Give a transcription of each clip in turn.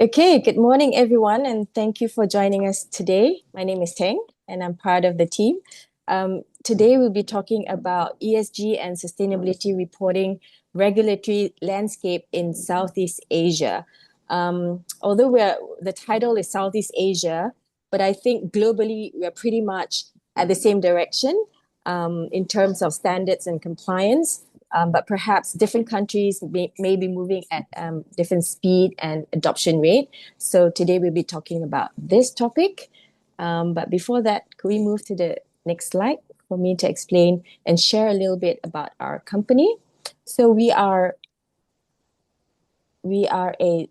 Okay, good morning, everyone, and thank you for joining us today. My name is Teng, and I'm part of the team. Today, we'll be talking about ESG and sustainability reporting regulatory landscape in Southeast Asia. Although the title is Southeast Asia, but I think globally we're pretty much at the same direction in terms of standards and compliance. But perhaps different countries may be moving at different speed and adoption rate. So today we'll be talking about this topic. But before that, could we move to the next slide for me to explain and share a little bit about our company? So we are a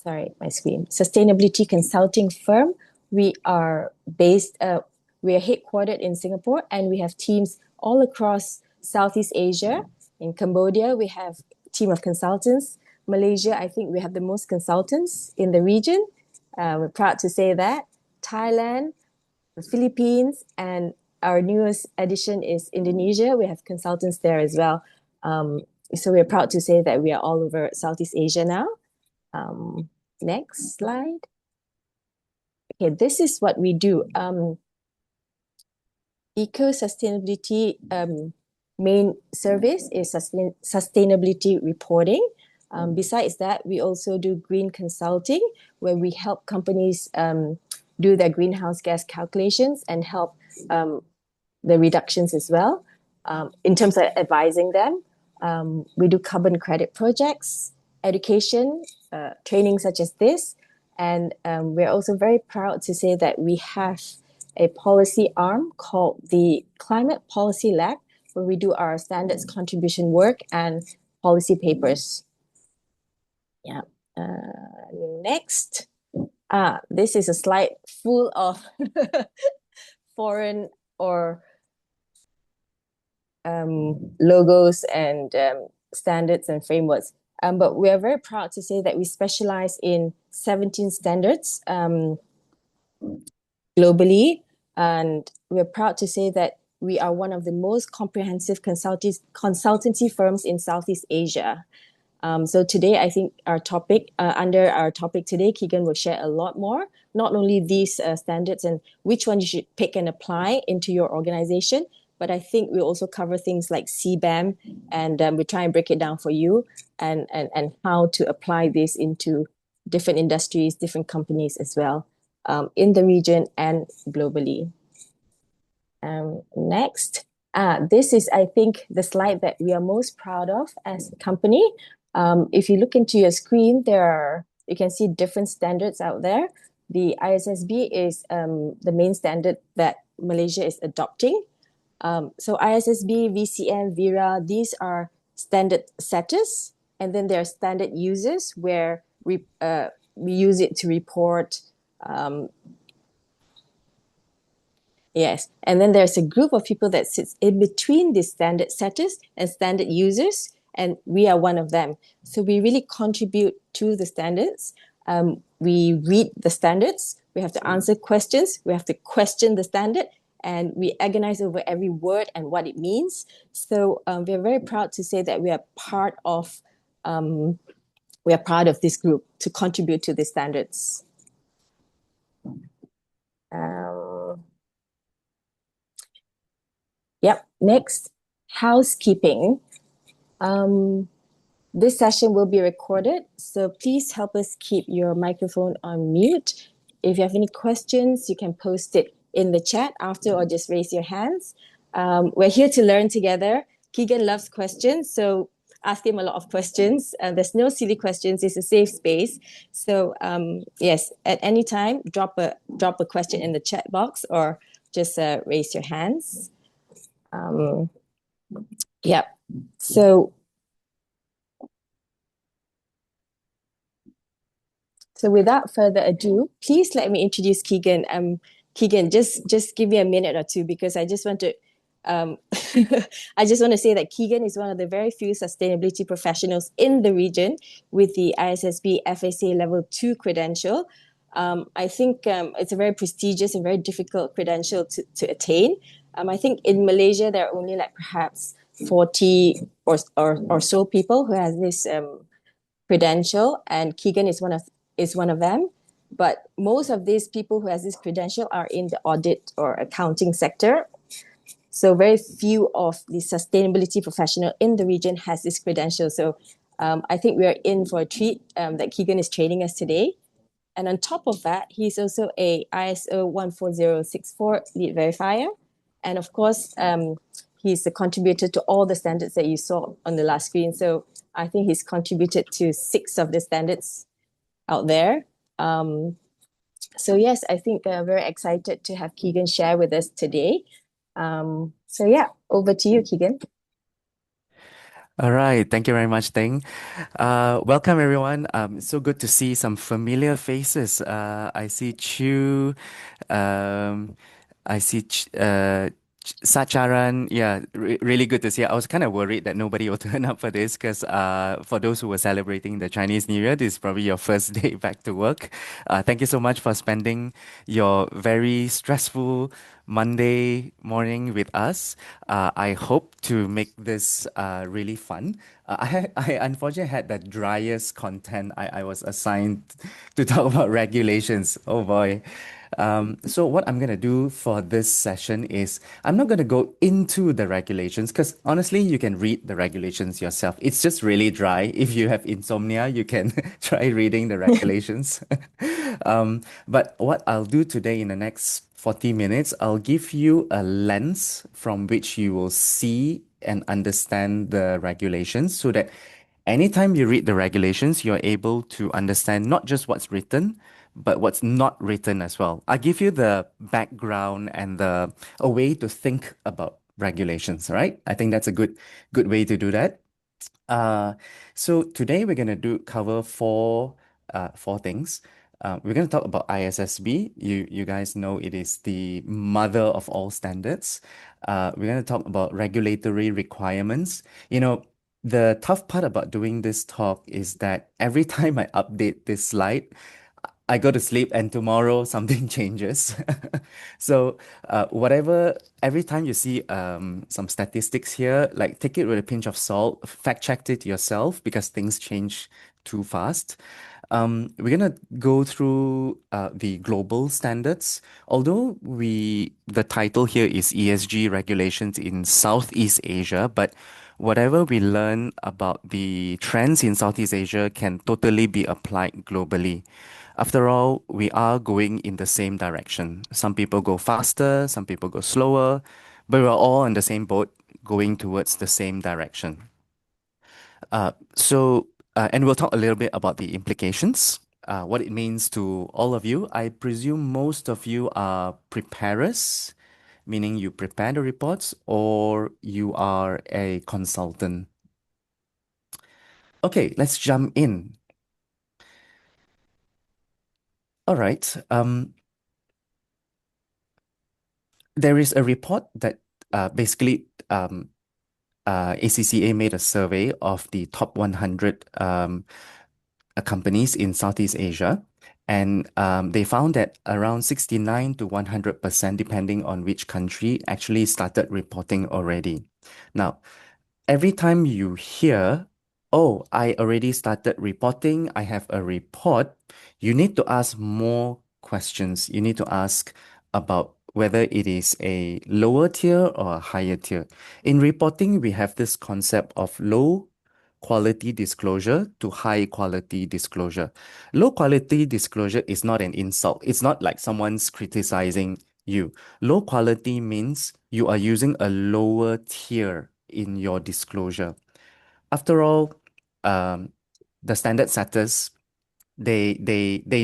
sustainability consulting firm. We are we are headquartered in Singapore, and we have teams all across Southeast Asia. In Cambodia, we have a team of consultants. Malaysia, I think we have the most consultants in the region. We're proud to say that. Thailand, the Philippines, and our newest addition is Indonesia. We have consultants there as well. So we're proud to say that we are all over Southeast Asia now. Next slide. Okay, this is what we do. Eco-sustainability main service is sustainability reporting. Besides that, we also do green consulting, where we help companies do their greenhouse gas calculations and help the reductions as well. In terms of advising them, we do carbon credit projects, education, training such as this. And we're also very proud to say that we have a policy arm called the Climate Policy Lab, where we do our standards contribution work and policy papers. Yeah. Next. This is a slide full of foreign or logos and standards and frameworks. But we are very proud to say that we specialize in 17 standards globally. And we're proud to say that we are one of the most comprehensive consultancy firms in Southeast Asia. So today, I think under our topic today, Keegan will share a lot more, not only these standards and which one you should pick and apply into your organization, but I think we'll also cover things like CBAM, and we try and break it down for you and how to apply this into different industries, different companies as well, in the region and globally. Next. This is, I think, the slide that we are most proud of as a company. If you look into your screen, you can see different standards out there. The ISSB is the main standard that Malaysia is adopting. So ISSB, VCM, VERA, these are standard setters, and then there are standard users where we use it to report. Yes, and then there's a group of people that sits in between these standard setters and standard users, and we are one of them. So we really contribute to the standards. We read the standards, we have to answer questions, we have to question the standard, and we agonize over every word and what it means. So we're very proud to say that we are part of this group to contribute to the standards. Yep. Next, housekeeping. This session will be recorded, so please help us keep your microphone on mute. If you have any questions, you can post it in the chat after or just raise your hands. We're here to learn together. Keegan loves questions, so ask him a lot of questions. There's no silly questions. It's a safe space. So yes, at any time, drop a question in the chat box or just raise your hands. Yeah. So without further ado, please let me introduce Keegan. Keegan, just give me a minute or two, because I just want to I just want to say that Keegan is one of the very few sustainability professionals in the region with the ISSB FSA Level 2 credential. I think it's a very prestigious and very difficult credential to attain. I think in Malaysia, there are only like perhaps 40 or so people who has this credential, and Keegan is one of is one of them. But most of these people who has this credential are in the audit or accounting sector. So very few of the sustainability professional in the region has this credential. So I think we are in for a treat that Keegan is training us today. And on top of that, he's also a ISO 14064 lead verifier. And of course, he's a contributor to all the standards that you saw on the last screen. So I think he's contributed to 6 of the standards out there. So yes, I think very excited to have Keegan share with us today. So yeah, over to you, Keegan. All right, thank you very much, Ting. Welcome everyone. So good to see some familiar faces. I see Chu, um, I see Sacharan. Yeah, really good to see. I was kind of worried that nobody will turn up for this because for those who were celebrating the Chinese New Year, this is probably your first day back to work. Thank you so much for spending your very stressful Monday morning with us. I hope to make this really fun. I unfortunately had the driest content. I was assigned to talk about regulations. Oh boy. So what I'm gonna do for this session is I'm not gonna go into the regulations because honestly, you can read the regulations yourself. It's just really dry. If you have insomnia, you can try reading the regulations. But what I'll do today in the next 40 minutes, I'll give you a lens from which you will see and understand the regulations so that anytime you read the regulations, you're able to understand not just what's written, but what's not written as well. I'll give you the background and a way to think about regulations, right? I think that's a good way to do that. Uh, so today we're gonna do cover four things. We're gonna talk about ISSB. You guys know it is the mother of all standards. We're gonna talk about regulatory requirements. You know, the tough part about doing this talk is that every time I update this slide, I go to sleep and tomorrow something changes. So, every time you see some statistics here, like take it with a pinch of salt, fact check it yourself because things change too fast. We're gonna go through the global standards. Although the title here is ESG regulations in Southeast Asia, but whatever we learn about the trends in Southeast Asia can totally be applied globally. After all, we are going in the same direction. Some people go faster, some people go slower, but we're all in the same boat going towards the same direction. And we'll talk a little bit about the implications, what it means to all of you. I presume most of you are preparers, meaning you prepare the reports, or you are a consultant. Okay, let's jump in. All right. There is a report that basically ACCA made a survey of the top 100 companies in Southeast Asia. And they found that around 69 to 100%, depending on which country, actually started reporting already. Now, every time you hear, oh, I already started reporting, I have a report, you need to ask more questions. You need to ask about whether it is a lower tier or a higher tier. In reporting, we have this concept of low quality disclosure to high quality disclosure. Low quality disclosure is not an insult. It's not like someone's criticizing you. Low quality means you are using a lower tier in your disclosure. After all, um, the standard setters, they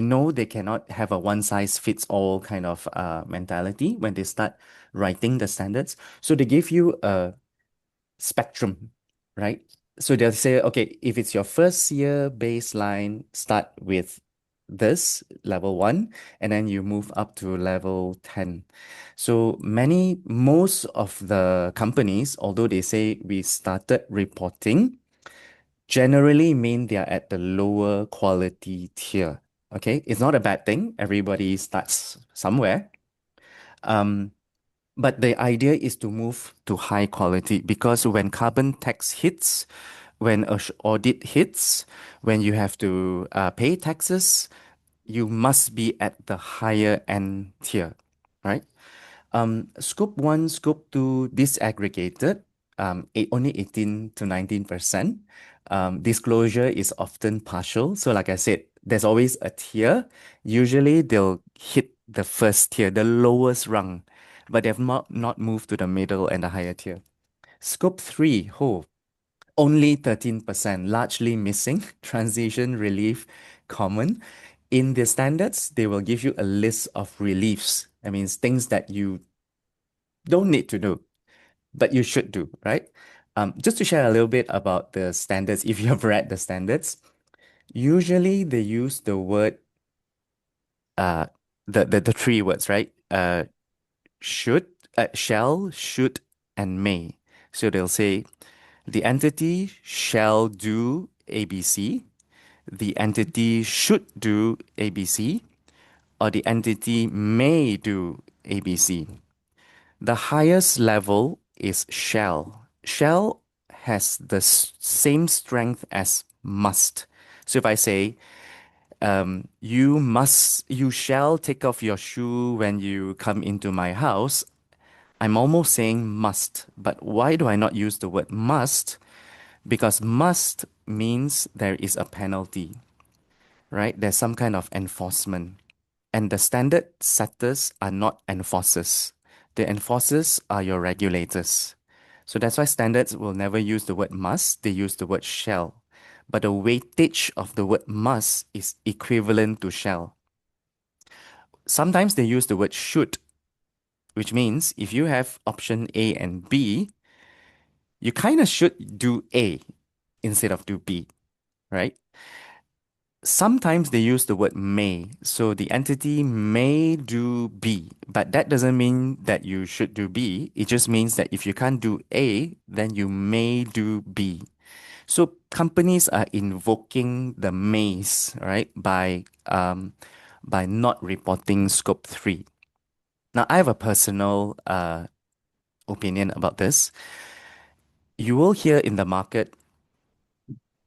know they cannot have a one size fits all kind of mentality when they start writing the standards. So they give you a spectrum, right? So they'll say, okay, if it's your first year baseline, start with this level one, and then you move up to level 10. So most of the companies, although they say we started reporting, generally mean they are at the lower quality tier. Okay, it's not a bad thing. Everybody starts somewhere. Um, but the idea is to move to high quality because when carbon tax hits, when audit hits, when you have to pay taxes, you must be at the higher end tier, right? Scope 1, Scope 2 disaggregated, only 18 to 19%. Disclosure is often partial. So, like I said, there's always a tier. Usually, they'll hit the first tier, the lowest rung, but they've not moved to the middle and the higher tier. Scope 3, oh, only 13%, largely missing. Transition relief common. In the standards, they will give you a list of reliefs. I mean, things that you don't need to do, but you should do, right? Just to share a little bit about the standards, if you have read the standards, usually they use the word, uh, the three words, right? Should, shall, should, and may. So they'll say the entity shall do ABC, the entity should do ABC, or the entity may do ABC. The highest level is shall. Shall has the same strength as must. So if I say, you shall take off your shoe when you come into my house, I'm almost saying must. But why do I not use the word must? Because must means there is a penalty, right? There's some kind of enforcement. And the standard setters are not enforcers. The enforcers are your regulators. So that's why standards will never use the word must, they use the word shall. But the weightage of the word must is equivalent to shall. Sometimes they use the word should, which means if you have option A and B, you kind of should do A instead of do B, right? Sometimes they use the word may. So the entity may do B, but that doesn't mean that you should do B. It just means that if you can't do A, then you may do B. So companies are invoking the mays, right, by not reporting scope 3. Now, I have a personal opinion about this. You will hear in the market,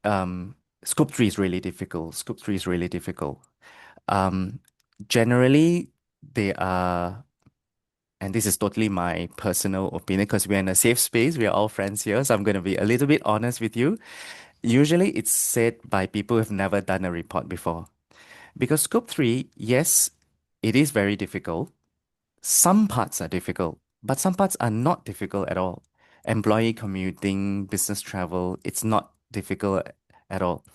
um, scope 3 is really difficult. Scope 3 is really difficult. Um, Generally, they are, and this is totally my personal opinion because we're in a safe space, we are all friends here, so I'm going to be a little bit honest with you. Usually, it's said by people who've never done a report before. Because scope 3, yes, it is very difficult. Some parts are difficult, but some parts are not difficult at all. Employee commuting, business travel, it's not difficult at all.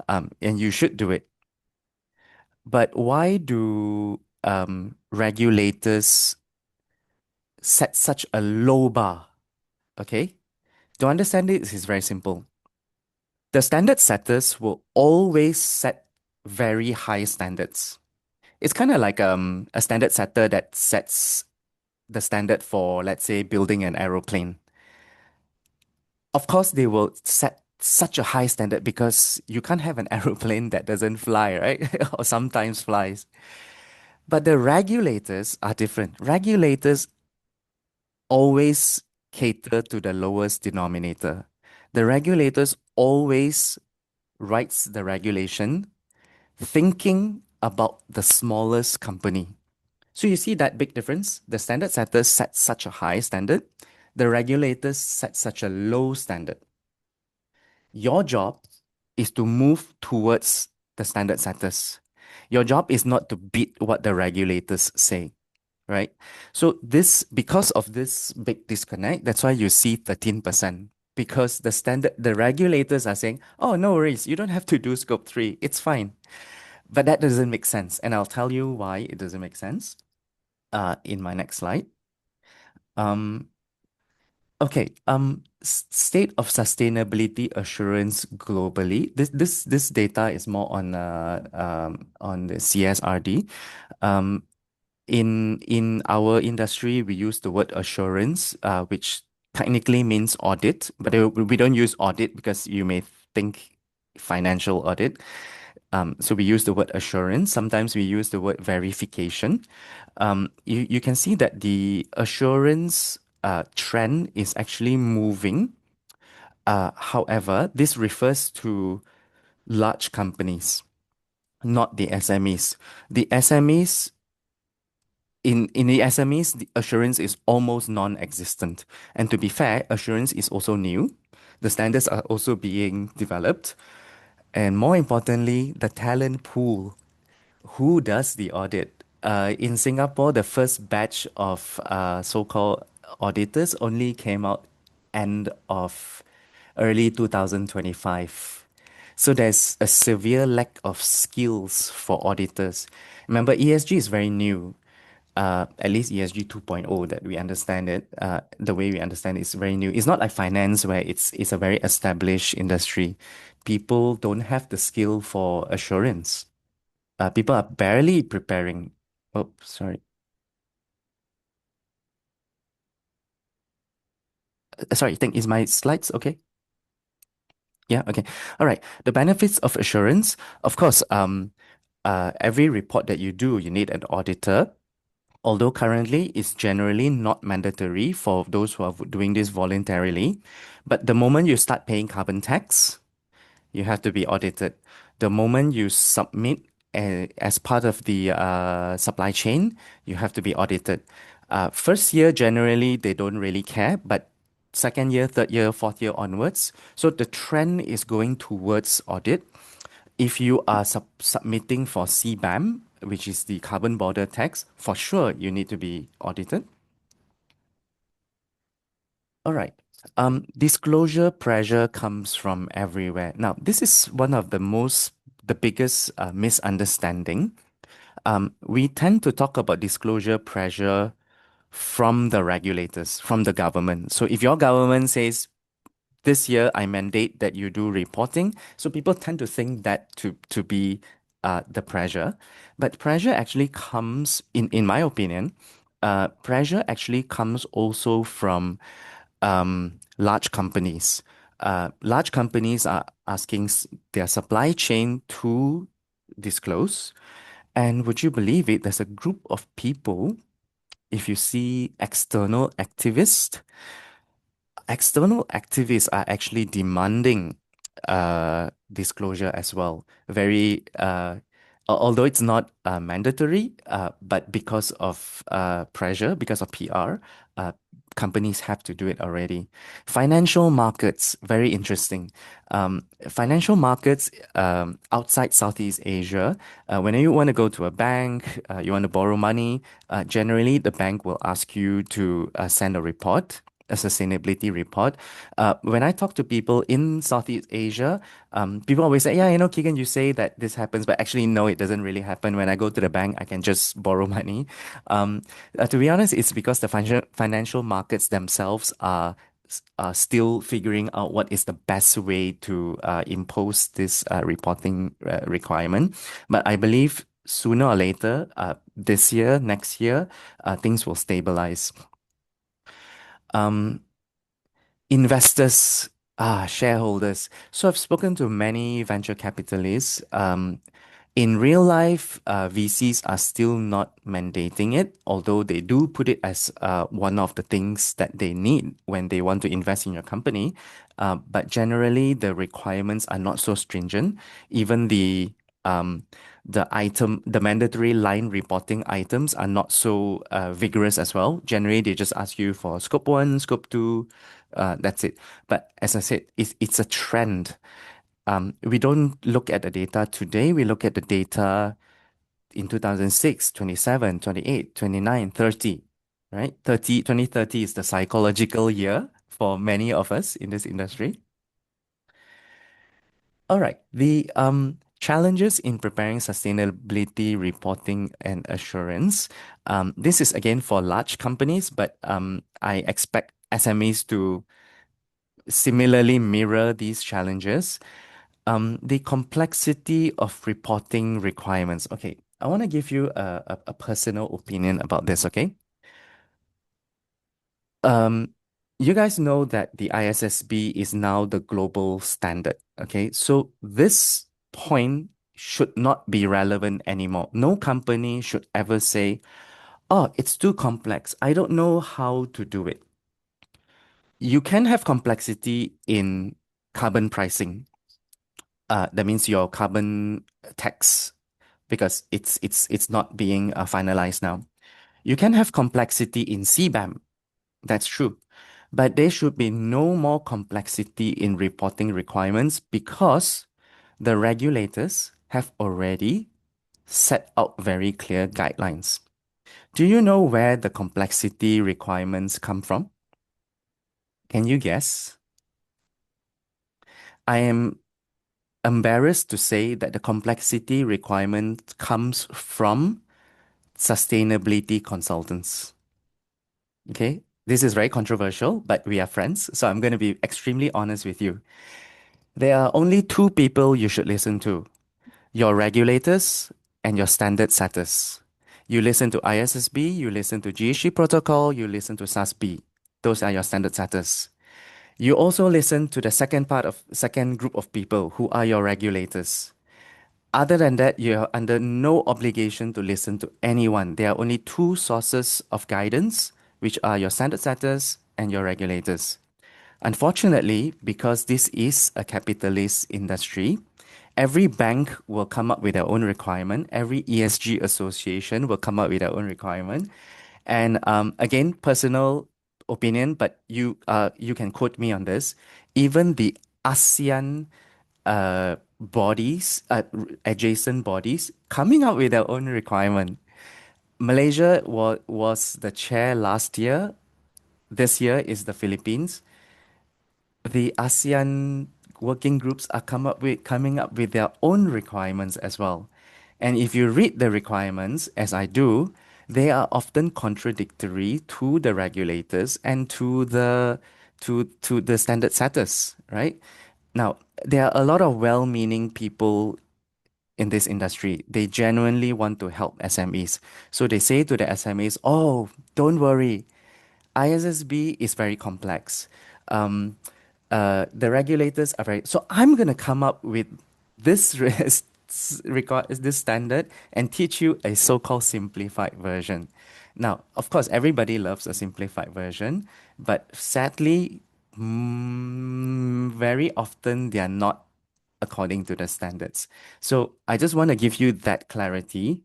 And you should do it. But why do regulators set such a low bar? Okay. To understand it is very simple. The standard setters will always set very high standards. It's kind of like a standard setter that sets the standard for, let's say, building an aeroplane. Of course, they will set such a high standard because you can't have an aeroplane that doesn't fly, right? Or sometimes flies. But the regulators are different. Regulators always cater to the lowest denominator. The regulators always writes the regulation thinking about the smallest company. So you see that big difference? The standard setters set such a high standard, the regulators set such a low standard. Your job is to move towards the standard setters. Your job is not to beat what the regulators say, right? So this, because of this big disconnect, that's why you see 13%. Because the regulators are saying, oh, no worries, you don't have to do scope 3, it's fine. But that doesn't make sense. And I'll tell you why it doesn't make sense in my next slide. Um, okay, state of sustainability assurance globally. This data is more on the CSRD. Um, in our industry, we use the word assurance, which technically means audit, but we don't use audit because you may think financial audit. So we use the word assurance. Sometimes we use the word verification. You can see that the assurance trend is actually moving. However, this refers to large companies. not the SMEs. The SMEs in the SMEs, the assurance is almost non-existent. And to be fair, assurance is also new. The standards are also being developed. And more importantly, the talent pool. Who does the audit? In Singapore, the first batch of so-called auditors only came out end of early 2025. So there's a severe lack of skills for auditors. Remember, ESG is very new. At least ESG 2.0 that we understand it, the way we understand it is very new. It's not like finance where it's a very established industry. People don't have the skill for assurance. People are barely preparing. Oh, sorry. Sorry, think is my slides okay? Yeah, okay. All right. The benefits of assurance, of course, every report that you do, you need an auditor. Although currently it's generally not mandatory for those who are doing this voluntarily. But the moment you start paying carbon tax, you have to be audited. The moment you submit as part of the supply chain, you have to be audited. First year, generally, they don't really care, but second year, third year, fourth year onwards. So the trend is going towards audit. If you are submitting for CBAM, which is the carbon border tax, for sure you need to be audited. All right. Disclosure pressure comes from everywhere. Now, this is one of the biggest misunderstanding. We tend to talk about disclosure pressure from the regulators, from the government. So if your government says this year I mandate that you do reporting, so people tend to think that to be the pressure, but pressure actually comes in my opinion. Pressure actually comes also from large companies. Large companies are asking their supply chain to disclose. And would you believe it? There's a group of people, if you see external activists are actually demanding disclosure as well. Although it's not mandatory, but because of pressure, because of PR, companies have to do it already. Financial markets, very interesting. Financial markets outside Southeast Asia, when you want to go to a bank, you want to borrow money, generally the bank will ask you to send a report, a sustainability report. When I talk to people in Southeast Asia, people always say, yeah, Keegan, you say that this happens, but actually, no, it doesn't really happen. When I go to the bank, I can just borrow money. To be honest, it's because the financial markets themselves are still figuring out what is the best way to impose this reporting requirement. But I believe sooner or later, this year, next year, things will stabilize. Um, Investors, shareholders. So I've spoken to many venture capitalists. In real life, VCs are still not mandating it, although they do put it as one of the things that they need when they want to invest in your company. But generally, the requirements are not so stringent. Even um, the mandatory line reporting items are not so vigorous as well. Generally, they just ask you for scope one, scope two, that's it. But as I said, it's a trend. We don't look at the data today, we look at the data in 2006, 27, 28, 29, 30, right? 2030 is the psychological year for many of us in this industry. All right. The challenges in preparing sustainability reporting and assurance. This is again for large companies, but I expect SMEs to similarly mirror these challenges. The complexity of reporting requirements. Okay, I want to give you a personal opinion about this, okay? Um, you guys know that the ISSB is now the global standard, okay? So this point should not be relevant anymore. No company should ever say, oh, it's too complex. I don't know how to do it. You can have complexity in carbon pricing. That means your carbon tax. because it's not being finalized now. You can have complexity in CBAM, that's true. But there should be no more complexity in reporting requirements because the regulators have already set out very clear guidelines. Do you know where the complexity requirements come from? Can you guess? I am embarrassed to say that the complexity requirement comes from sustainability consultants. Okay, this is very controversial, but we are friends, so I'm going to be extremely honest with you. There are only two people you should listen to: your regulators and your standard setters. You listen to ISSB, you listen to GHG protocol, you listen to SASB. Those are your standard setters. You also listen to the second group of people who are your regulators. Other than that, you are under no obligation to listen to anyone. There are only two sources of guidance, which are your standard setters and your regulators. Unfortunately, because this is a capitalist industry, every bank will come up with their own requirement. Every ESG association will come up with their own requirement. And again, personal opinion, but you can quote me on this. Even the ASEAN bodies, adjacent bodies, coming up with their own requirement. Malaysia was the chair last year. This year is the Philippines. The ASEAN working groups are coming up with their own requirements as well. And if you read the requirements, as I do, they are often contradictory to the regulators and to the standard setters, right? Now, there are a lot of well-meaning people in this industry. They genuinely want to help SMEs. So they say to the SMEs, "Oh, don't worry. ISSB is very complex. Um, the regulators are very." So I'm gonna come up with this this standard and teach you a so-called simplified version. Now, of course, everybody loves a simplified version, but sadly, very often they are not according to the standards. So I just want to give you that clarity.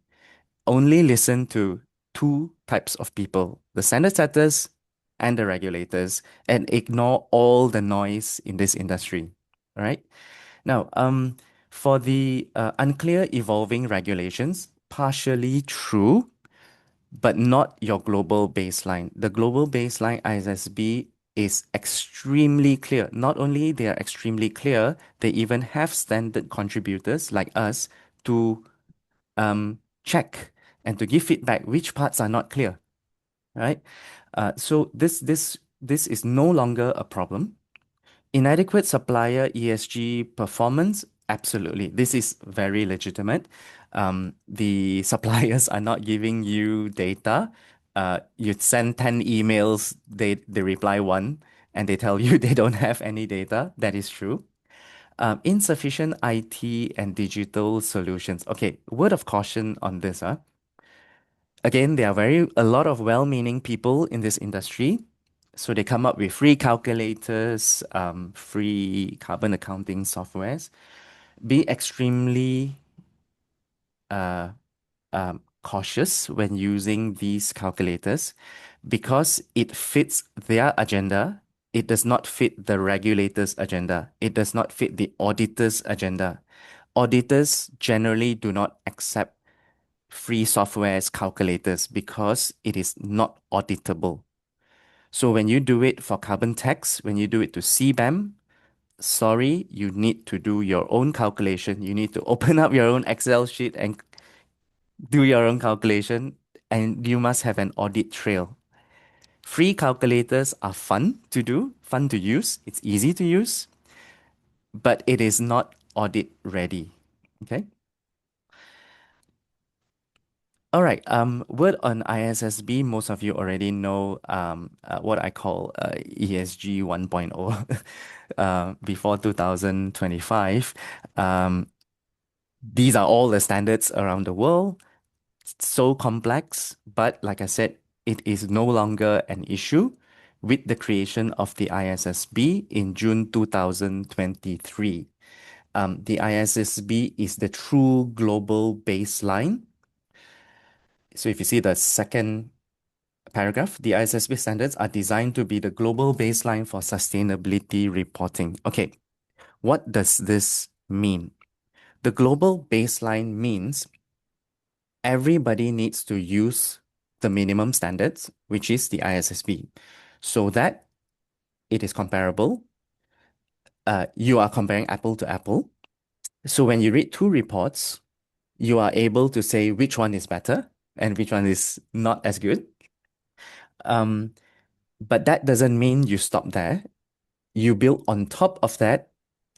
Only listen to two types of people: the standard setters and the regulators, and ignore all the noise in this industry. All right. Now, for the unclear evolving regulations, partially true, but not your global baseline. The global baseline ISSB is extremely clear. Not only they are extremely clear, they even have standard contributors like us to check and to give feedback which parts are not clear, right? So this is no longer a problem. Inadequate supplier ESG performance, absolutely. This is very legitimate. The suppliers are not giving you data. You send 10 emails, they reply one, and they tell you they don't have any data. That is true. Insufficient IT and digital solutions. Okay, word of caution on this. Again, there are a lot of well-meaning people in this industry. So they come up with free calculators, free carbon accounting softwares. Be extremely cautious when using these calculators because it fits their agenda. It does not fit the regulator's agenda. It does not fit the auditor's agenda. Auditors generally do not accept free software's calculators because it is not auditable. So when you do it for carbon tax, when you do it to CBAM, sorry, you need to do your own calculation. You need to open up your own Excel sheet and do your own calculation, and you must have an audit trail. Free calculators are fun to do, fun to use. It's easy to use, but it is not audit ready. Okay. All right. Word on ISSB. Most of you already know what I call ESG 1.0 before 2025. Um, these are all the standards around the world. So complex, but like I said, it is no longer an issue with the creation of the ISSB in June 2023. The ISSB is the true global baseline. So if you see the second paragraph, the ISSB standards are designed to be the global baseline for sustainability reporting. Okay, what does this mean? The global baseline means everybody needs to use the minimum standards, which is the ISSB, so that it is comparable. You are comparing apple to apple. So when you read two reports, you are able to say which one is better and which one is not as good. Um, but that doesn't mean you stop there. You build on top of that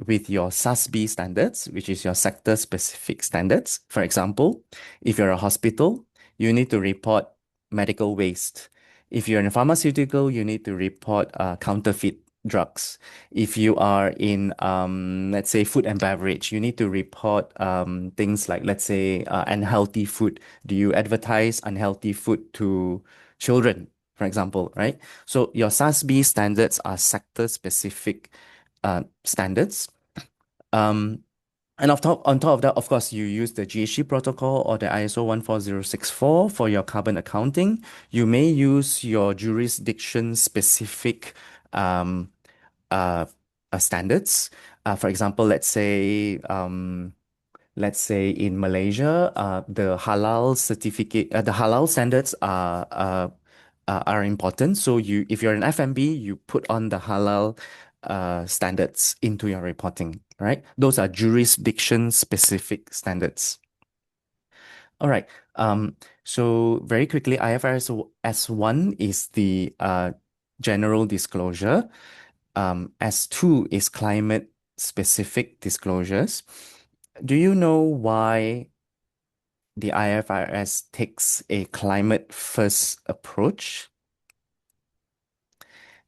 with your SASB standards, which is your sector specific standards. For example, if you're a hospital, you need to report medical waste. If you're in a pharmaceutical, you need to report counterfeit drugs. If you are in, let's say, food and beverage, you need to report things like, let's say, unhealthy food. Do you advertise unhealthy food to children, for example, right? So your SASB standards are sector specific standards. Um, and on top of that, of course, you use the GHG protocol or the ISO 14064 for your carbon accounting. You may use your jurisdiction specific um, uh, standards. For example, let's say in Malaysia, the halal certificate, the halal standards are important. So if you're an FMB, you put on the halal standards into your reporting, right? Those are jurisdiction specific standards. All right. So very quickly, IFRS S1 is the general disclosure. S2 is climate specific disclosures. Do you know why the IFRS takes a climate first approach?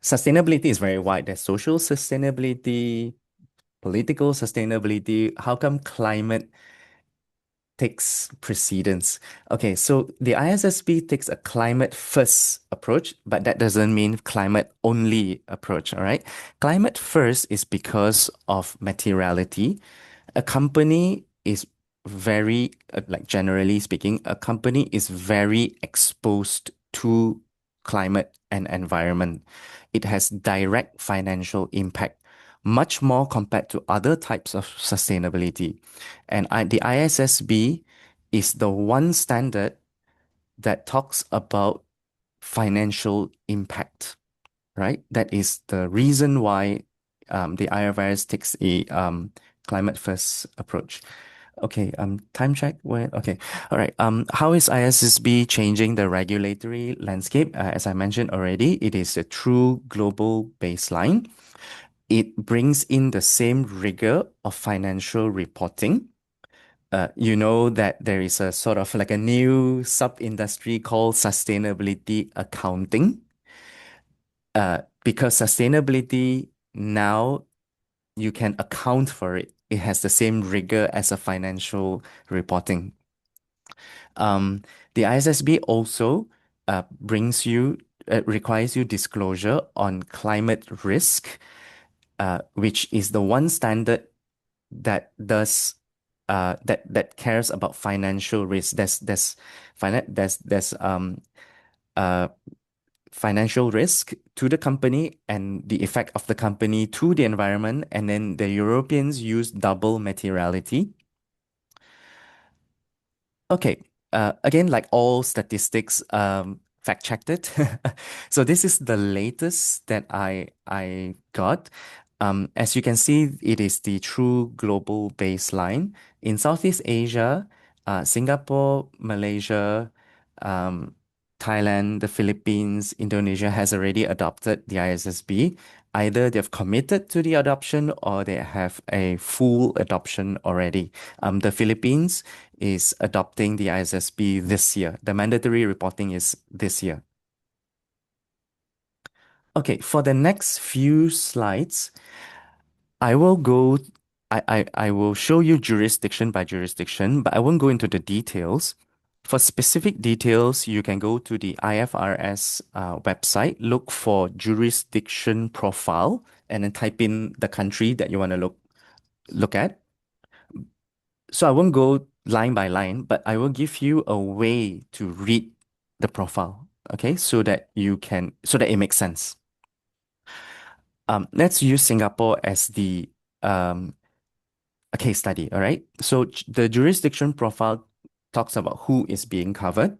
Sustainability is very wide. There's social sustainability, political sustainability. How come climate takes precedence? Okay, so the ISSB takes a climate first approach, but that doesn't mean climate only approach, all right? Climate first is because of materiality. A company is very, like generally speaking, a company is very exposed to climate and environment. It has direct financial impact, much more compared to other types of sustainability. And the ISSB is the one standard that talks about financial impact, right? That is the reason why the IFRS takes a climate first approach. Okay, time check. Where? Okay, all right. How is ISSB changing the regulatory landscape? As I mentioned already, it is a true global baseline. It brings in the same rigor of financial reporting. You know that there is a sort of like a new sub-industry called sustainability accounting. Because sustainability now you can account for it. It has the same rigor as a financial reporting. Um, the ISSB also requires you disclosure on climate risk, which is the one standard that does that cares about financial risk. There's uh financial risk to the company and the effect of the company to the environment, and then the Europeans use double materiality. Okay. Again, like all statistics, fact checked it. So this is the latest that I got. As you can see, it is the true global baseline. In Southeast Asia, Singapore, Malaysia, um, Thailand, the Philippines, Indonesia has already adopted the ISSB. Either they've committed to the adoption or they have a full adoption already. The Philippines is adopting the ISSB this year. The mandatory reporting is this year. Okay, for the next few slides, I will go, I will show you jurisdiction by jurisdiction, but I won't go into the details. For specific details, you can go to the IFRS website, look for jurisdiction profile, and then type in the country that you want to look at. So I won't go line by line, but I will give you a way to read the profile, okay, so that it makes sense. Let's use Singapore as the um, a case study, all right? So the jurisdiction profile talks about who is being covered,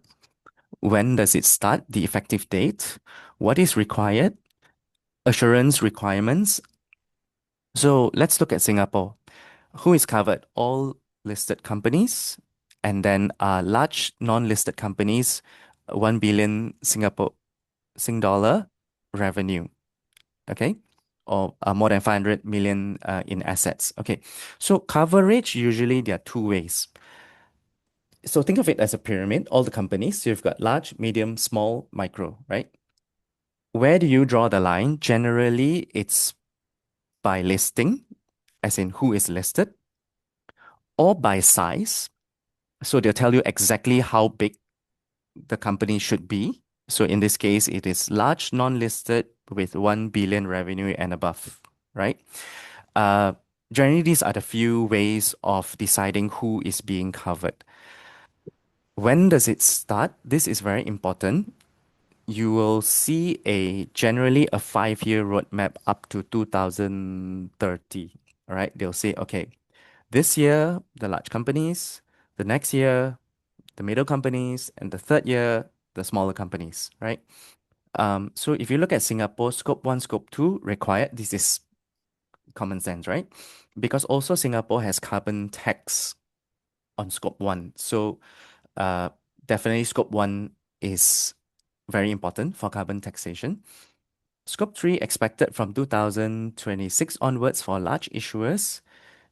when does it start, the effective date, what is required, assurance requirements. So let's look at Singapore. Who is covered? All listed companies, and then large non-listed companies, 1 billion Sing dollar revenue, okay? Or more than 500 million in assets. Okay. So coverage, usually there are two ways. So think of it as a pyramid, all the companies. So you've got large, medium, small, micro, right? Where do you draw the line? Generally, it's by listing, as in who is listed, or by size. So they'll tell you exactly how big the company should be. So in this case, it is large, non-listed with 1 billion revenue and above, right? Uh, Generally, these are the few ways of deciding who is being covered. When does it start? This is very important. You will see a generally a 5-year roadmap up to 2030. All right. They'll say, okay, this year, the large companies, the next year, the middle companies, and the third year, the smaller companies, right? So if you look at Singapore, scope one, scope two required, this is common sense, right? Because also Singapore has carbon tax on scope one. So uh, definitely scope one is very important for carbon taxation. Scope 3 expected from 2026 onwards for large issuers.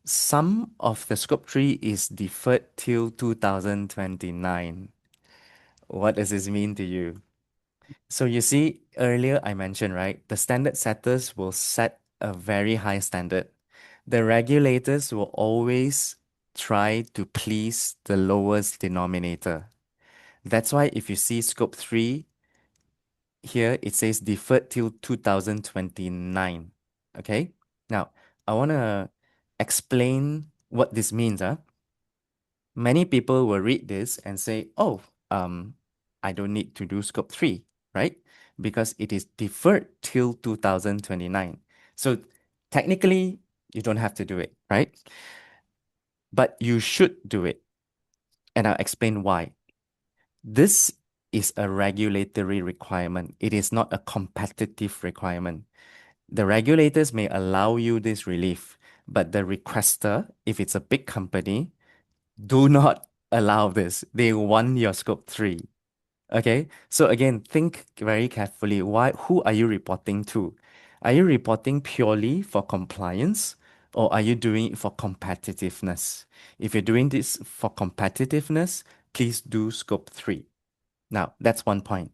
Some of the Scope 3 is deferred till 2029. What does this mean to you? So you see, earlier I mentioned, right, the standard setters will set a very high standard. The regulators will always try to please the lowest denominator. That's why if you see Scope 3 here, it says deferred till 2029. Okay? Now, I want to explain what this means. Many people will read this and say, oh, I don't need to do scope 3, right? Because it is deferred till 2029. So technically, you don't have to do it, right? But you should do it. And I'll explain why. This is a regulatory requirement. It is not a competitive requirement. The regulators may allow you this relief, but the requester, if it's a big company, do not allow this. They want your scope 3. Okay? So again, think very carefully. Who are you reporting to? Are you reporting purely for compliance or are you doing it for competitiveness? If you're doing this for competitiveness, please do scope 3. Now, that's one point.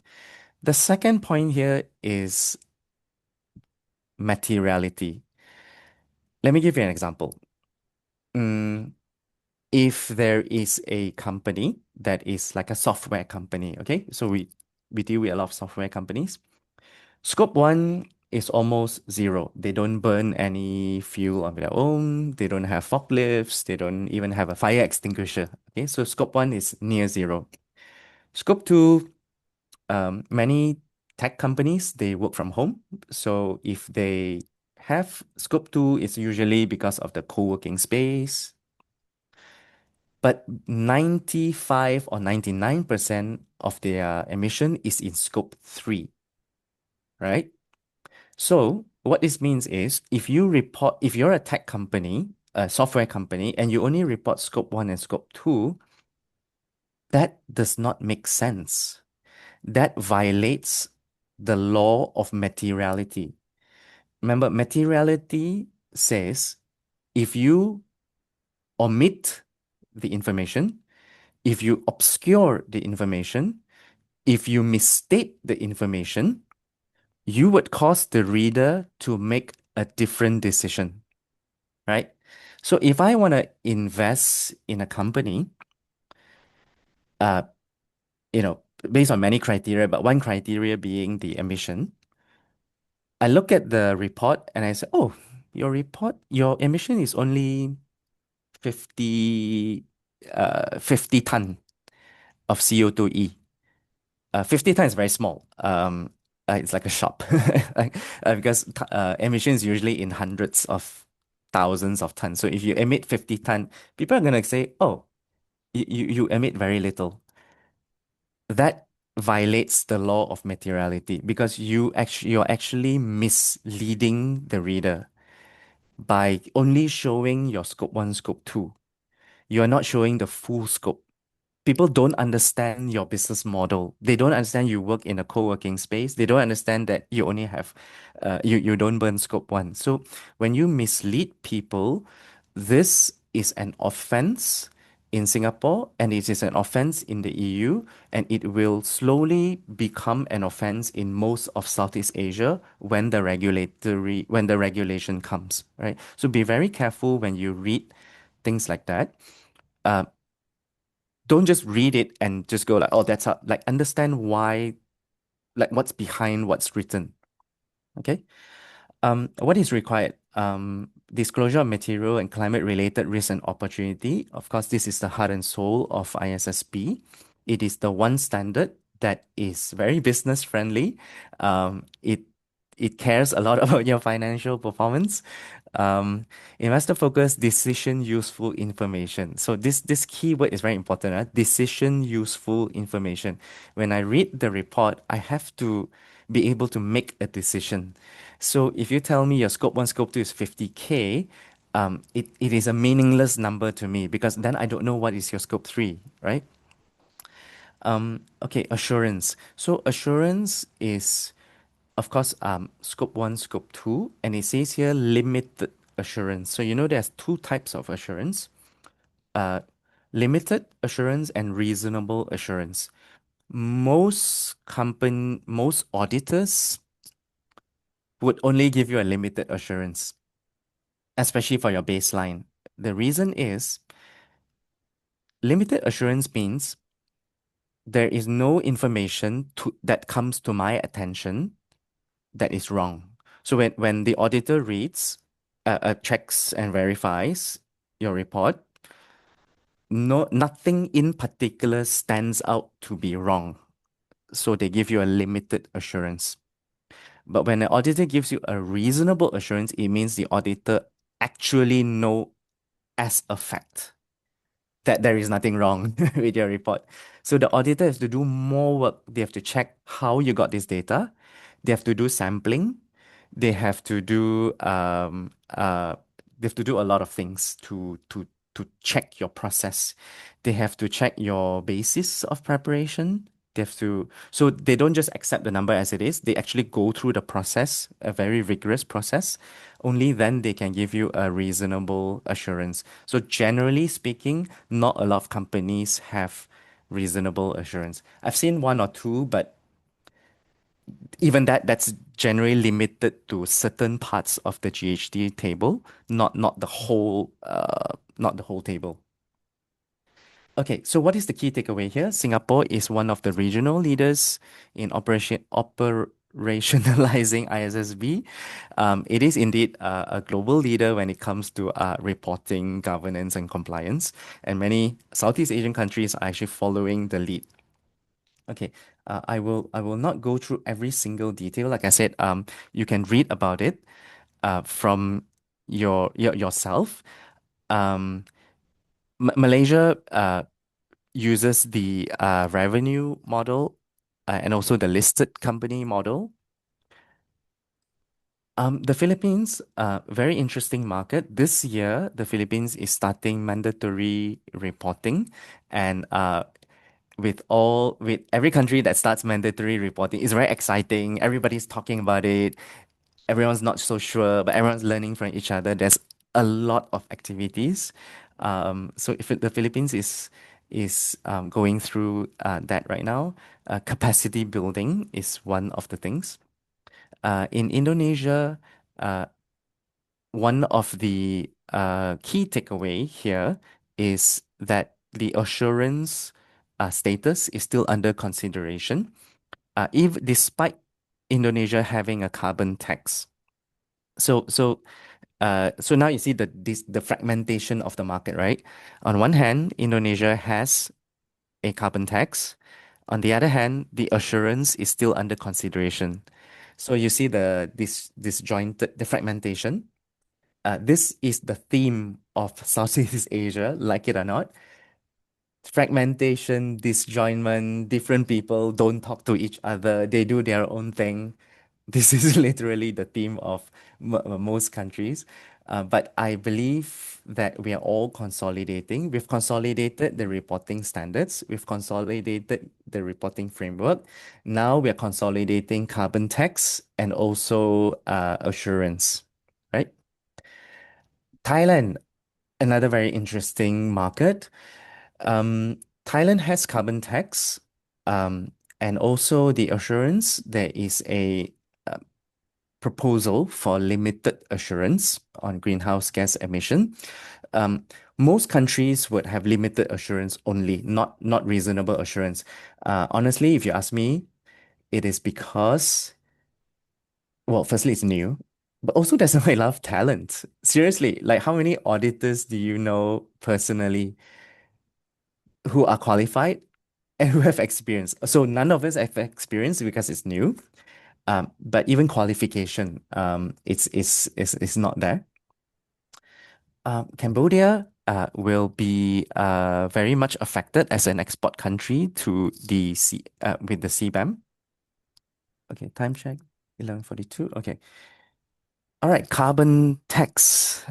The second point here is materiality. Let me give you an example. Mm, if there is a company that is like a software company, okay? So we deal with a lot of software companies. Scope one is almost zero. They don't burn any fuel on their own. They don't have forklifts. They don't even have a fire extinguisher. Okay, so scope one is near zero. Scope two, many tech companies they work from home. So if they have scope two, it's usually because of the co-working space, but 95 or 99% of their emission is in scope 3, right? So what this means is if you're a tech company, a software company, and you only report scope 1 and scope 2, that does not make sense. That violates the law of materiality. Remember, materiality says if you omit the information, if you obscure the information, if you misstate the information, you would cause the reader to make a different decision, right? So if I want to invest in a company, uh, based on many criteria, but one criteria being the emission, I look at the report and I say, oh, your emission is only 50 ton of CO2e. 50 ton is very small. It's like a shop, like, because emissions usually in hundreds of thousands of tons. So if you emit 50 ton, people are gonna say, "Oh, you emit very little." That violates the law of materiality because you're actually misleading the reader by only showing your scope one, scope two. You are not showing the full scope. People don't understand your business model. They don't understand you work in a co-working space. They don't understand that you only have, you don't burn scope one. So when you mislead people, this is an offense in Singapore and it is an offense in the EU, and it will slowly become an offense in most of Southeast Asia when when the regulation comes, right? So be very careful when you read things like that. Uh, don't just read it and just go like, oh, that's how, like, understand why, like, what's behind what's written. Okay. What is required? Disclosure of material and climate related risk and opportunity. Of course, this is the heart and soul of ISSP. It is the one standard that is very business friendly. It cares a lot about your financial performance. Um, Investor focused decision useful information. So this keyword is very important. Decision useful information. When I read the report, I have to be able to make a decision. So if you tell me your scope one, scope two is 50K, it is a meaningless number to me because then I don't know what is your scope three, right? Okay, assurance. So assurance is, of course, scope one, scope two, and it says here limited assurance. So you know there's two types of assurance: uh, limited assurance and reasonable assurance. Most auditors would only give you a limited assurance, especially for your baseline. The reason is limited assurance means there is no information that comes to my attention that is wrong. So when the auditor reads, checks and verifies your report, nothing in particular stands out to be wrong. So they give you a limited assurance. But when an auditor gives you a reasonable assurance, it means the auditor actually know as a fact that there is nothing wrong with your report. So the auditor has to do more work. They have to check how you got this data. They have to do sampling. They have to do they have to do a lot of things to check your process. They have to check your basis of preparation. They have to, so they don't just accept the number as it is. They actually go through the process, a very rigorous process. Only then they can give you a reasonable assurance. So generally speaking, not a lot of companies have reasonable assurance. I've seen one or two, but even that's generally limited to certain parts of the GHD table, not the whole not the whole table. Okay, so what is the key takeaway here? Singapore is one of the regional leaders in operationalizing ISSB. It is indeed a global leader when it comes to reporting, governance, and compliance, and many Southeast Asian countries are actually following the lead. Okay, I will not go through every single detail. Like I said, you can read about it from yourself. Um, Malaysia uses the revenue model and also the listed company model. The Philippines, very interesting market. This year, the Philippines is starting mandatory reporting, and with every country that starts mandatory reporting, it's very exciting. Everybody's talking about it. Everyone's not so sure, but everyone's learning from each other. There's a lot of activities. So if the Philippines is going through that right now, capacity building is one of the things. In Indonesia, uh, one of the key takeaway here is that the assurance status is still under consideration, if despite Indonesia having a carbon tax. So So now you see the fragmentation of the market, right? On one hand, Indonesia has a carbon tax. On the other hand, the assurance is still under consideration. So you see this disjointed the fragmentation. This is the theme of Southeast Asia, like it or not. Fragmentation, disjointment, different people don't talk to each other, they do their own thing. This is literally the theme of most countries. But I believe that we are all consolidating. We've consolidated the reporting standards, we've consolidated the reporting framework. Now we are consolidating carbon tax and also assurance, right? Thailand, another very interesting market. Um, Thailand has carbon tax, and also the assurance. There is a proposal for limited assurance on greenhouse gas emission. Um, Most countries would have limited assurance only, not reasonable assurance. Honestly, if you ask me, it is because, well, firstly, it's new, but also there's not enough talent. Seriously, like how many auditors do you know personally who are qualified and who have experience? So none of us have experience because it's new. But even qualification, it's not there. Cambodia will be very much affected as an export country to the with the CBAM. Okay, time check, 11:42. Okay. All right, carbon tax.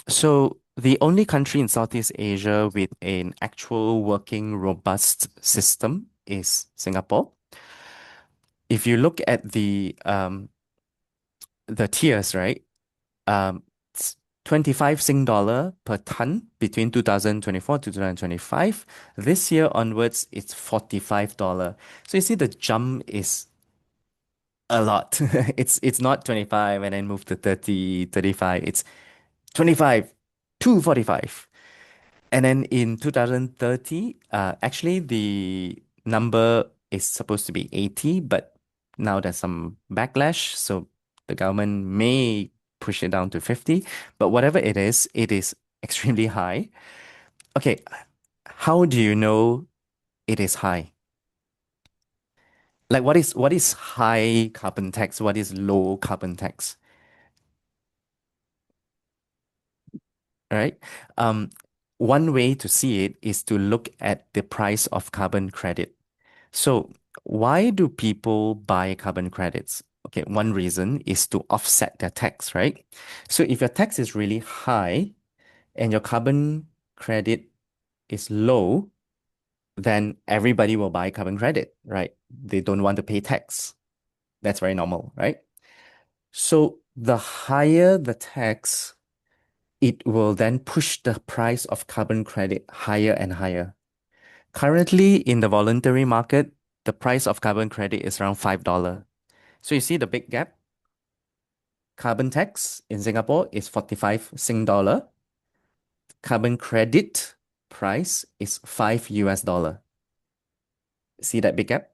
So the only country in Southeast Asia with an actual working robust system is Singapore. If you look at the tiers, right? Um, 25 Sing dollar per ton between 2024 to 2025. This year onwards, it's $45. So you see the jump is a lot. It's not 25 and then move to 30, 35. It's 25 to 45. And then in 2030, actually the number is supposed to be 80, but now there's some backlash. So the government may push it down to 50. But whatever it is extremely high. Okay, how do you know it is high? Like what is high carbon tax? What is low carbon tax? Right? Um, One way to see it is to look at the price of carbon credit. So, why do people buy carbon credits? Okay, one reason is to offset their tax, right? So, if your tax is really high and your carbon credit is low, then everybody will buy carbon credit, right? They don't want to pay tax. That's very normal, right? So, the higher the tax, it will then push the price of carbon credit higher and higher. Currently, in the voluntary market, the price of carbon credit is around $5. So you see the big gap. Carbon tax in Singapore is 45 Sing dollar. Carbon credit price is 5 US dollar. See that big gap?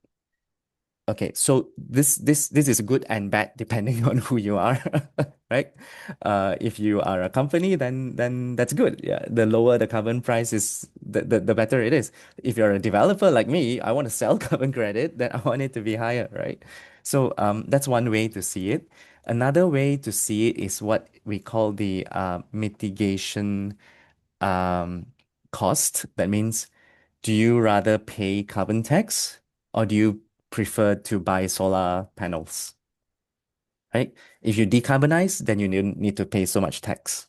Okay, so this is good and bad depending on who you are, right? If you are a company, then that's good. Yeah, the lower the carbon price is, the better it is. If you're a developer like me, I want to sell carbon credit, then I want it to be higher, right? So that's one way to see it. Another way to see it is what we call the mitigation um, cost. That means, do you rather pay carbon tax or do you prefer to buy solar panels? Right? If you decarbonize, then you need to pay so much tax.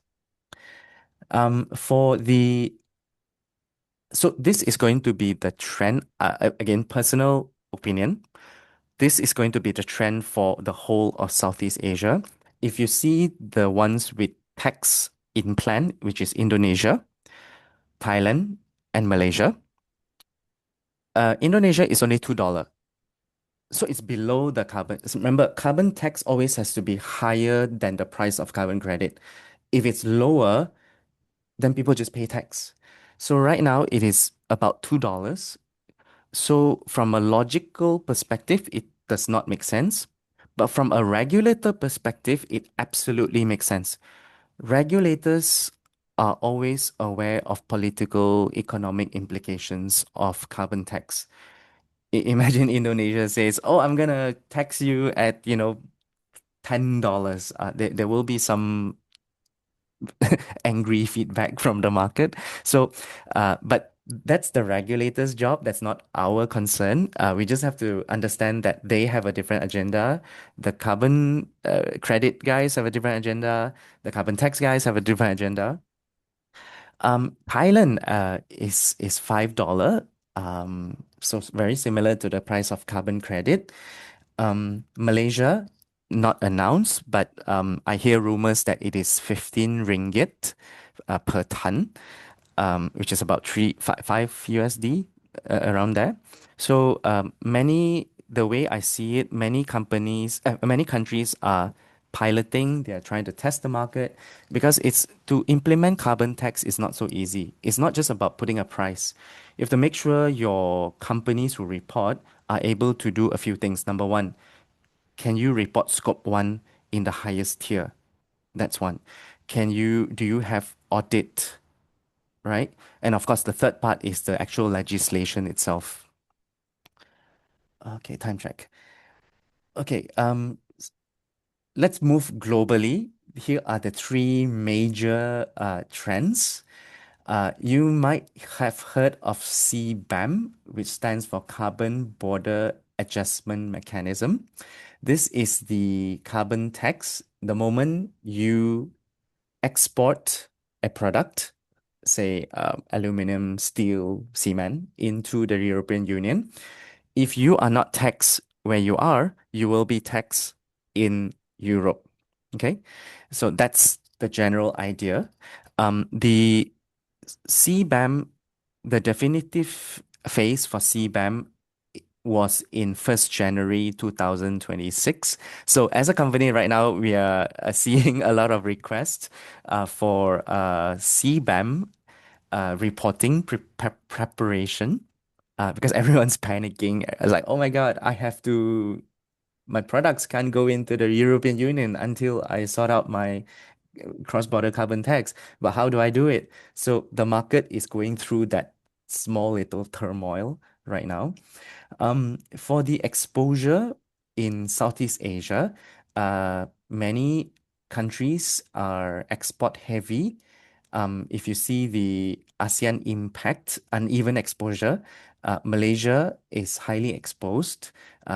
For the So this is going to be the trend. Again, personal opinion. This is going to be the trend for the whole of Southeast Asia. If you see the ones with tax in plan, which is Indonesia, Thailand, and Malaysia. Indonesia is only $2. So it's below the carbon. Remember, carbon tax always has to be higher than the price of carbon credit. If it's lower, then people just pay tax. So right now it is about $2. So from a logical perspective, it does not make sense. But from a regulator perspective, it absolutely makes sense. Regulators are always aware of political, economic implications of carbon tax. Imagine Indonesia says, "Oh, I'm gonna tax you at, $10." There will be some angry feedback from the market. So, but that's the regulator's job. That's not our concern. We just have to understand that they have a different agenda. The carbon credit guys have a different agenda. The carbon tax guys have a different agenda. Thailand is $5. So it's very similar to the price of carbon credit. Malaysia, not announced, but I hear rumors that it is 15 ringgit per ton, which is about five USD, around there. So the way I see it, many countries are piloting. They are trying to test the market because it's to implement carbon tax is not so easy. It's not just about putting a price. You have to make sure your companies who report are able to do a few things. Number one, can you report scope one in the highest tier? That's one. Do you have audit, right? And of course, the third part is the actual legislation itself. Okay, time check. Okay, let's move globally. Here are the three major trends. You might have heard of CBAM, which stands for Carbon Border Adjustment Mechanism. This is the carbon tax. The moment you export a product, say aluminum, steel, cement, into the European Union, if you are not taxed where you are, you will be taxed in Europe. Okay, so that's the general idea. The CBAM, the definitive phase for CBAM was in 1st January 2026. So as a company right now, we are seeing a lot of requests for CBAM reporting preparation because everyone's panicking. Like, oh my God, my products can't go into the European Union until I sort out my cross-border carbon tax. But how do I do it? So the market is going through that small little turmoil right now. For the exposure in Southeast Asia, many countries are export heavy. If you see the ASEAN impact, uneven exposure, Malaysia is highly exposed.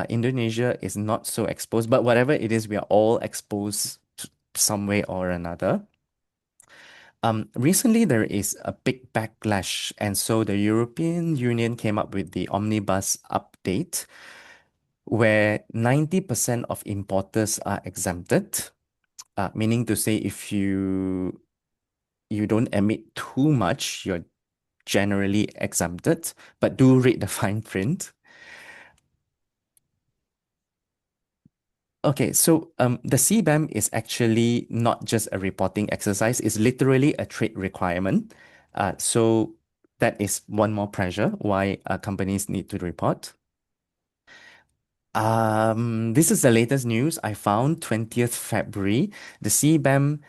Indonesia is not so exposed, but whatever it is, we are all exposed to some way or another. Recently, there is a big backlash, and so the European Union came up with the Omnibus update, where 90% of importers are exempted, meaning to say if you don't emit too much, you're generally exempted, but do read the fine print. Okay, so the CBAM is actually not just a reporting exercise, it's literally a trade requirement. So that is one more pressure why companies need to report. This is the latest news I found, 20th February. The CBAM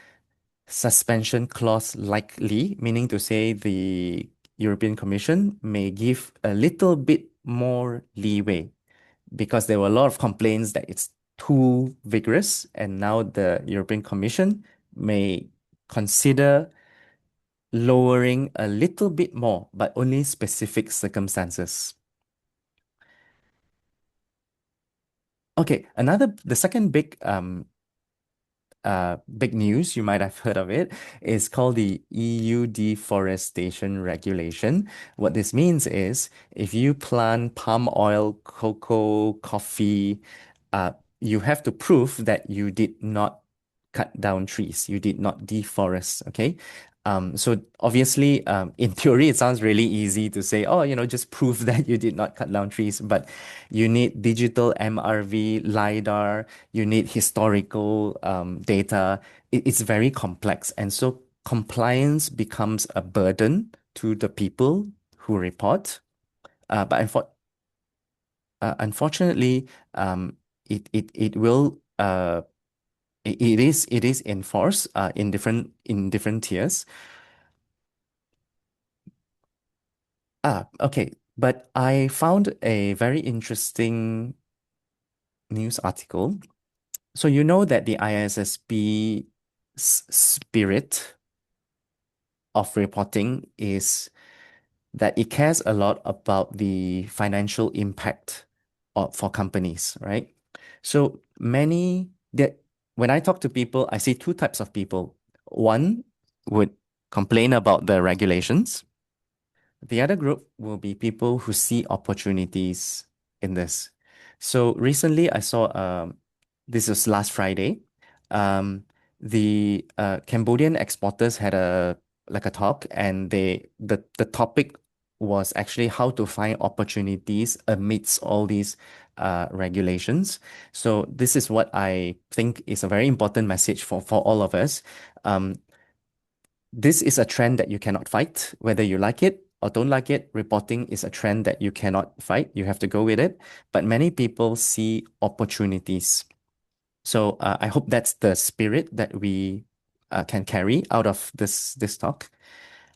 suspension clause likely, meaning to say the European Commission may give a little bit more leeway because there were a lot of complaints that it's too vigorous, and now the European Commission may consider lowering a little bit more, but only specific circumstances. Okay, the second big news, you might have heard of it, is called the EU Deforestation Regulation. What this means is if you plant palm oil, cocoa, coffee, you have to prove that you did not cut down trees, you did not deforest, okay? So obviously, in theory, it sounds really easy to say, oh, just prove that you did not cut down trees, but you need digital MRV, LiDAR, you need historical data. It's very complex. And so compliance becomes a burden to the people who report. But unfortunately, it will it is enforced in different tiers. Okay. But I found a very interesting news article. So you know that the ISSB spirit of reporting is that it cares a lot about the financial impact for companies, right? So many that when I talk to people, I see two types of people. One would complain about the regulations. The other group will be people who see opportunities in this. So recently, I saw this was last Friday. Um, the Cambodian exporters had a talk, and the topic was actually how to find opportunities amidst all these regulations. So this is what I think is a very important message for all of us. Um, this is a trend that you cannot fight, whether you like it or don't like it. Reporting is a trend that you cannot fight. You have to go with it. But many people see opportunities. So I hope that's the spirit that we can carry out of this talk.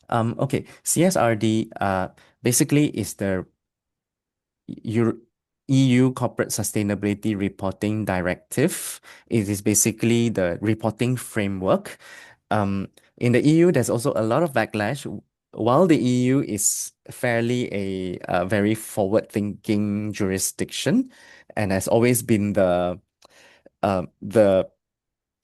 Okay, CSRD basically is the Euro EU Corporate Sustainability Reporting Directive. It is basically the reporting framework. In the EU, there's also a lot of backlash. While the EU is fairly a very forward-thinking jurisdiction and has always been the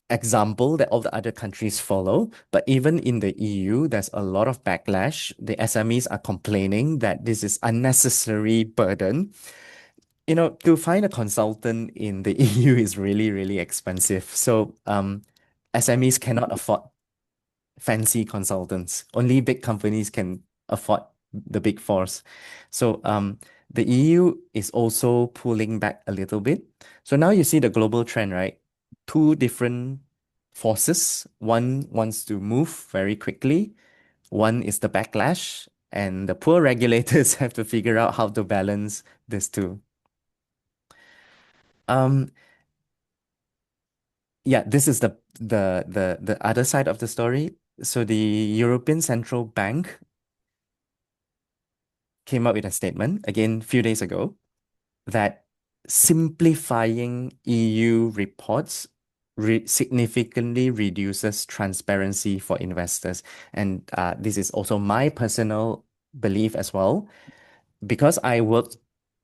example that all the other countries follow. But even in the EU, there's a lot of backlash. The SMEs are complaining that this is unnecessary burden. To find a consultant in the EU is really, really expensive. So SMEs cannot afford fancy consultants. Only big companies can afford the big fours. So the EU is also pulling back a little bit. So now you see the global trend, right? Two different forces. One wants to move very quickly. One is the backlash, and the poor regulators have to figure out how to balance this two. Um, yeah, this is the other side of the story. So the European Central Bank came up with a statement again a few days ago that simplifying EU reports significantly reduces transparency for investors. And this is also my personal belief as well. Because I work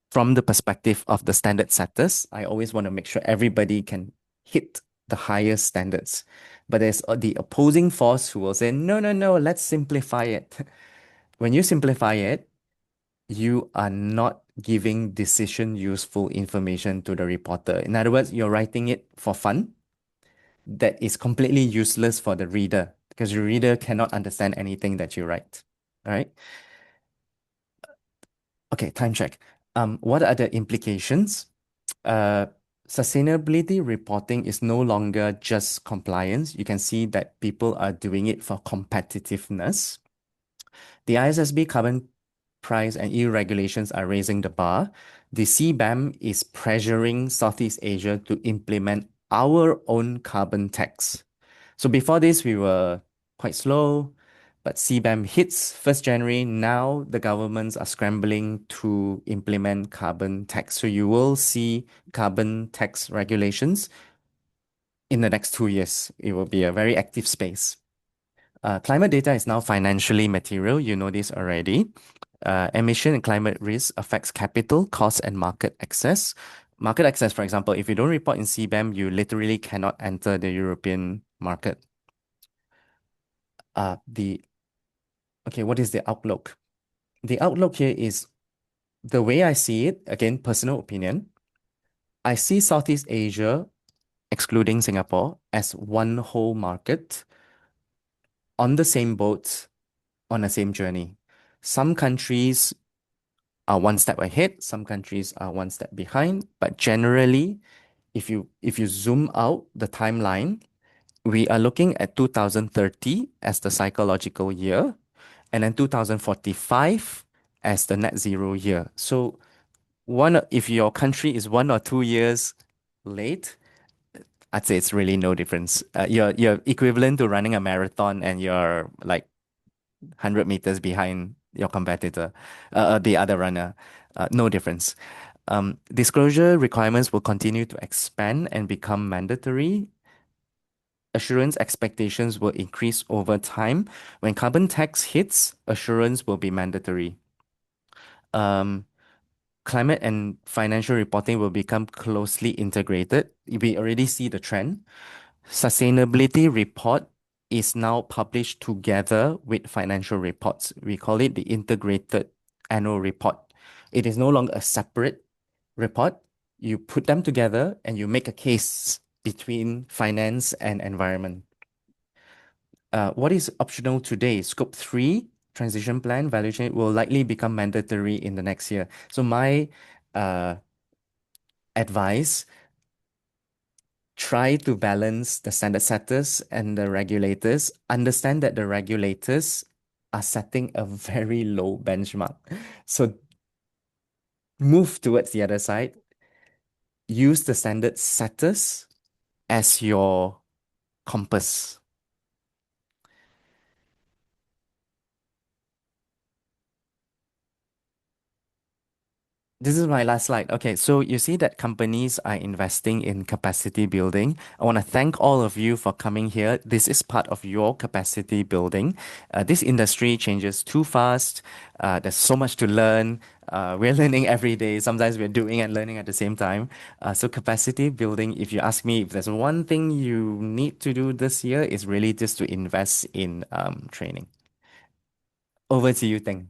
from the perspective of the standard setters, I always want to make sure everybody can hit the highest standards. But there's the opposing force who will say, no, no, no, let's simplify it. When you simplify it, you are not giving decision useful information to the reporter. In other words, you're writing it for fun that is completely useless for the reader because the reader cannot understand anything that you write. All right. Okay, time check. What are the implications? Uh, Sustainability reporting is no longer just compliance. You can see that people are doing it for competitiveness. The ISSB carbon price and EU regulations are raising the bar. The CBAM is pressuring Southeast Asia to implement our own carbon tax. So before this, we were quite slow, but CBAM hits 1st January. Now the governments are scrambling to implement carbon tax. So you will see carbon tax regulations in the next 2 years. It will be a very active space. Climate data is now financially material. You know this already. Emission and climate risk affects capital, cost, and market access. Market access, for example, if you don't report in CBAM, you literally cannot enter the European market. The Okay, what is the outlook? The outlook here is the way I see it, again, personal opinion. I see Southeast Asia, excluding Singapore, as one whole market on the same boat, on the same journey. Some countries are one step ahead, some countries are one step behind, but generally, if you zoom out the timeline, we are looking at 2030 as the psychological year, and then 2045 as the net zero year. So if your country is 1 or 2 years late, I'd say it's really no difference. You're equivalent to running a marathon and you're like 100 meters behind your competitor, the other runner. No difference. Disclosure requirements will continue to expand and become mandatory. Assurance expectations will increase over time. When carbon tax hits, assurance will be mandatory. Um, Climate and financial reporting will become closely integrated. We already see the trend. Sustainability report is now published together with financial reports. We call it the integrated annual report. It is no longer a separate report. You put them together and you make a case between finance and environment. What is optional today? Scope 3 transition plan value chain will likely become mandatory in the next year. So my uh, advice, try to balance the standard setters and the regulators. Understand that the regulators are setting a very low benchmark. So move towards the other side. Use the standard setters as your compass. This is my last slide. Okay, so you see that companies are investing in capacity building. I want to thank all of you for coming here. This is part of your capacity building. This industry changes too fast. There's so much to learn. We're learning every day. Sometimes we're doing and learning at the same time. So capacity building, if you ask me if there's one thing you need to do this year, is really just to invest in training. Over to you, Teng.